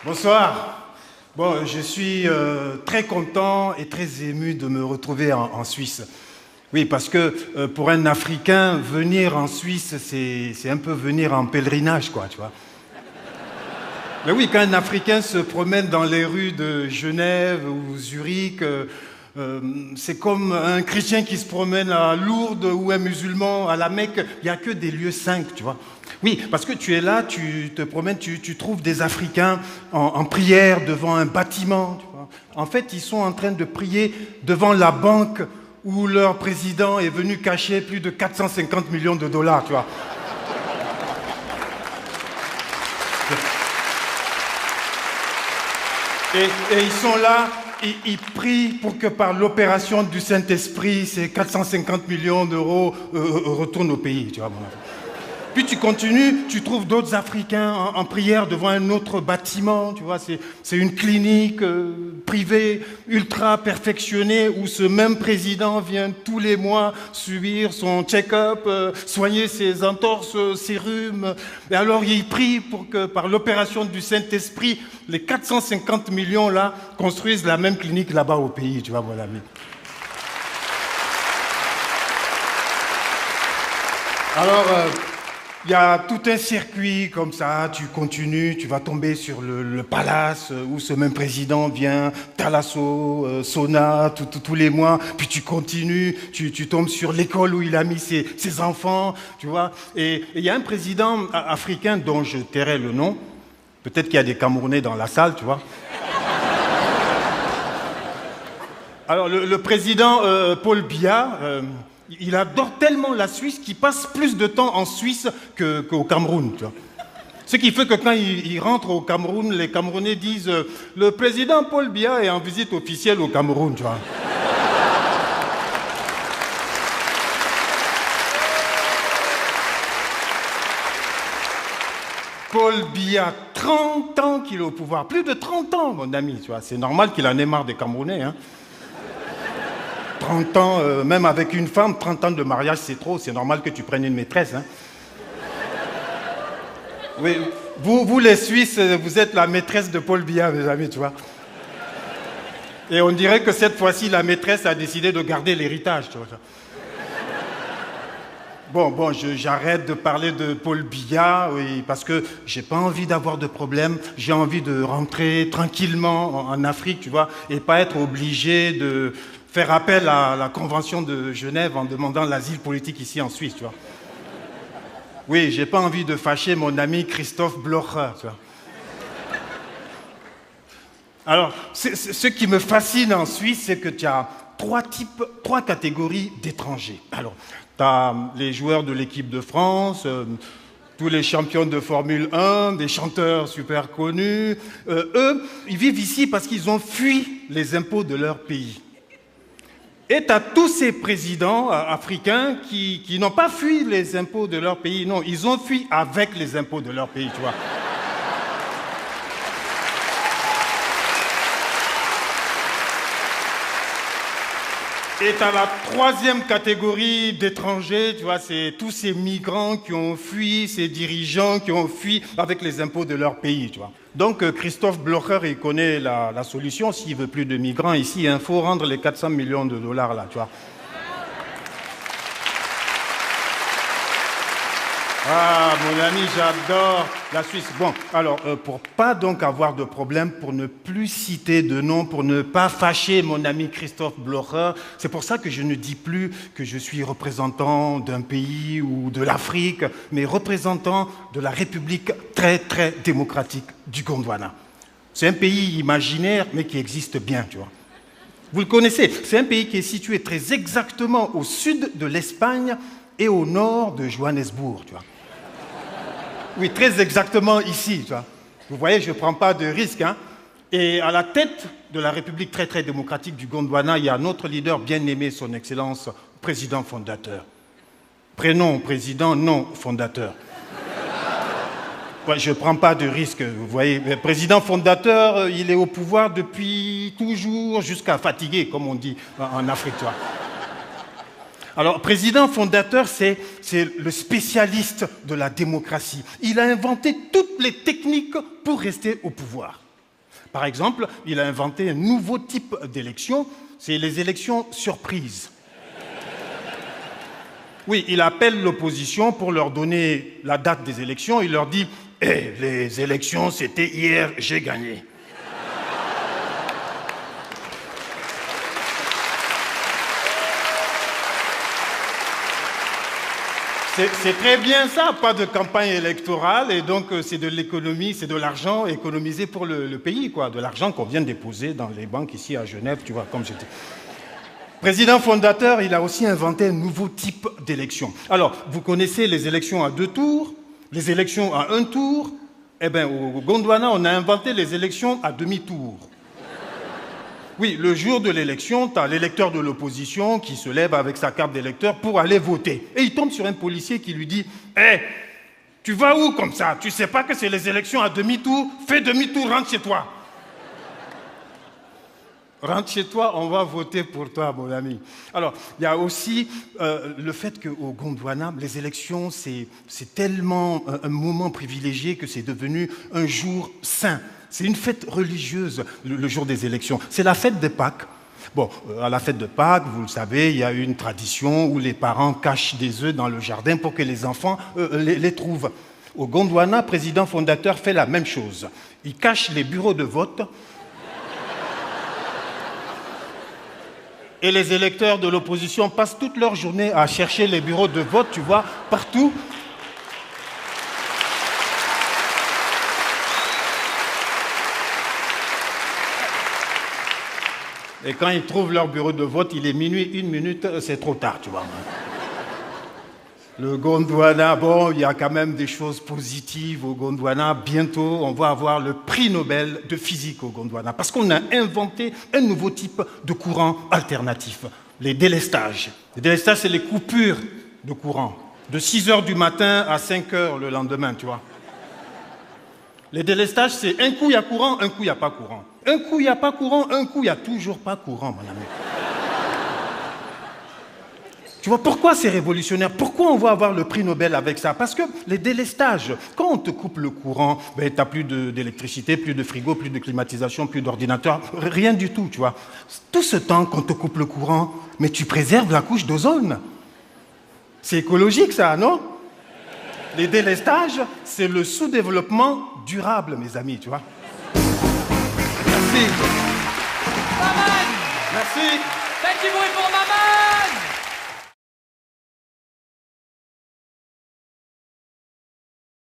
Bonsoir. Bon, je suis très content et très ému de me retrouver en Suisse. Oui, parce que pour un Africain, venir en Suisse, c'est un peu venir en pèlerinage, quoi, tu vois. Mais oui, quand un Africain se promène dans les rues de Genève ou Zurich, c'est comme un chrétien qui se promène à Lourdes ou un musulman à la Mecque. Il n'y a que des lieux saints, tu vois. Oui, parce que tu es là, tu te promènes, tu trouves des Africains en prière devant un bâtiment. Tu vois. En fait, ils sont en train de prier devant la banque où leur président est venu cacher plus de 450 millions de dollars, tu vois. Et ils sont là, ils prient pour que par l'opération du Saint-Esprit, ces 450 millions d'euros retournent au pays, tu vois. Puis tu continues, tu trouves d'autres Africains en prière devant un autre bâtiment, tu vois, c'est une clinique privée ultra perfectionnée où ce même président vient tous les mois subir son check-up, soigner ses entorses, ses rhumes. Et alors il prie pour que par l'opération du Saint-Esprit, les 450 millions là construisent la même clinique là-bas au pays, tu vois, mon ami. Alors... il y a tout un circuit comme ça, tu continues, tu vas tomber sur le palace où ce même président vient, Thalasso, Sona, tous les mois, puis tu continues, tu tombes sur l'école où il a mis ses enfants, tu vois. Et il y a un président africain dont je tairai le nom, peut-être qu'il y a des Camerounais dans la salle, tu vois. Alors le président Paul Biya... il adore tellement la Suisse qu'il passe plus de temps en Suisse qu'au Cameroun. Tu vois. Ce qui fait que quand il rentre au Cameroun, les Camerounais disent « Le président Paul Biya est en visite officielle au Cameroun. » tu vois. Paul Biya, 30 ans qu'il est au pouvoir. Plus de 30 ans, mon ami. Tu vois. C'est normal qu'il en ait marre des Camerounais. Hein. 30 ans, même avec une femme, 30 ans de mariage, c'est trop. C'est normal que tu prennes une maîtresse. Hein. Oui, vous, les Suisses, vous êtes la maîtresse de Paul Biya, mes amis, tu vois. Et on dirait que cette fois-ci, la maîtresse a décidé de garder l'héritage, tu vois. Bon, j'arrête de parler de Paul Biya, oui, parce que j'ai pas envie d'avoir de problème. J'ai envie de rentrer tranquillement en Afrique, tu vois, et pas être obligé de faire appel à la Convention de Genève en demandant l'asile politique ici en Suisse, tu vois. Oui, j'ai pas envie de fâcher mon ami Christophe Blocher, tu vois. Alors, ce qui me fascine en Suisse, c'est que tu as trois catégories d'étrangers. Alors, tu as les joueurs de l'équipe de France, tous les champions de Formule 1, des chanteurs super connus. Eux, ils vivent ici parce qu'ils ont fui les impôts de leur pays. Et tu as tous ces présidents africains qui n'ont pas fui les impôts de leur pays. Non, ils ont fui avec les impôts de leur pays, tu vois. Et tu as la troisième catégorie d'étrangers, tu vois, c'est tous ces migrants qui ont fui, ces dirigeants qui ont fui avec les impôts de leur pays, tu vois. Donc Christophe Blocher, il connaît la solution. S'il veut plus de migrants ici, il faut rendre les 400 millions de dollars là, tu vois. Ah, mon ami, j'adore la Suisse. Bon, alors, pour pas donc avoir de problème, pour ne plus citer de nom, pour ne pas fâcher mon ami Christophe Blocher, c'est pour ça que je ne dis plus que je suis représentant d'un pays ou de l'Afrique, mais représentant de la République très, très démocratique du Gondwana. C'est un pays imaginaire, mais qui existe bien, tu vois. Vous le connaissez, c'est un pays qui est situé très exactement au sud de l'Espagne et au nord de Johannesburg, tu vois. Oui, très exactement ici, tu vois. Vous voyez, je ne prends pas de risque, hein. Et à la tête de la République très, très démocratique du Gondwana, il y a notre leader bien aimé, son Excellence, président fondateur. Prénom, président, nom, fondateur. Ouais, je ne prends pas de risque, vous voyez. Le président fondateur, il est au pouvoir depuis toujours, jusqu'à fatiguer, comme on dit en Afrique, tu vois. Alors, président fondateur, c'est le spécialiste de la démocratie. Il a inventé toutes les techniques pour rester au pouvoir. Par exemple, il a inventé un nouveau type d'élection, c'est les élections surprises. Oui, il appelle l'opposition pour leur donner la date des élections. Il leur dit « Eh, les élections, c'était hier, j'ai gagné. » C'est très bien ça, pas de campagne électorale, et donc c'est de l'économie, c'est de l'argent économisé pour le pays, quoi, de l'argent qu'on vient déposer dans les banques ici à Genève, tu vois, comme j'étais. Président fondateur, il a aussi inventé un nouveau type d'élection. Alors, vous connaissez les élections à 2 tours, les élections à 1 tour. Eh bien, au Gondwana, on a inventé les élections à demi-tour. Oui, le jour de l'élection, tu as l'électeur de l'opposition qui se lève avec sa carte d'électeur pour aller voter. Et il tombe sur un policier qui lui dit « Hé, tu vas où comme ça? Tu sais pas que c'est les élections à demi-tour? Fais demi-tour, rentre chez toi. » Rentre chez toi, on va voter pour toi, mon ami. Alors, il y a aussi le fait qu'au Gondwana, les élections, c'est tellement un moment privilégié que c'est devenu un jour saint. C'est une fête religieuse, le jour des élections. C'est la fête de Pâques. Bon, à la fête de Pâques, vous le savez, il y a une tradition où les parents cachent des œufs dans le jardin pour que les enfants les trouvent. Au Gondwana, président fondateur fait la même chose. Il cache les bureaux de vote. Et les électeurs de l'opposition passent toute leur journée à chercher les bureaux de vote, tu vois, partout. Et quand ils trouvent leur bureau de vote, il est minuit, 1 minute, c'est trop tard, tu vois. Le Gondwana, bon, il y a quand même des choses positives au Gondwana. Bientôt, on va avoir le prix Nobel de physique au Gondwana parce qu'on a inventé un nouveau type de courant alternatif, les délestages. Les délestages, c'est les coupures de courant, de 6 h du matin à 5 h le lendemain, tu vois. Les délestages, c'est un coup, il y a courant, un coup, il n'y a pas courant. Un coup, il n'y a pas courant, un coup, il n'y a toujours pas courant, mon ami. Tu vois, pourquoi c'est révolutionnaire? Pourquoi on va avoir le prix Nobel avec ça? Parce que les délestages, quand on te coupe le courant, ben, tu n'as plus d'électricité, plus de frigo, plus de climatisation, plus d'ordinateur, rien du tout, tu vois. Tout ce temps qu'on te coupe le courant, mais tu préserves la couche d'ozone. C'est écologique, ça, non? Les délestages, c'est le sous-développement durable, mes amis, tu vois. Merci. Maman! Merci. Faites du bruit pour Maman!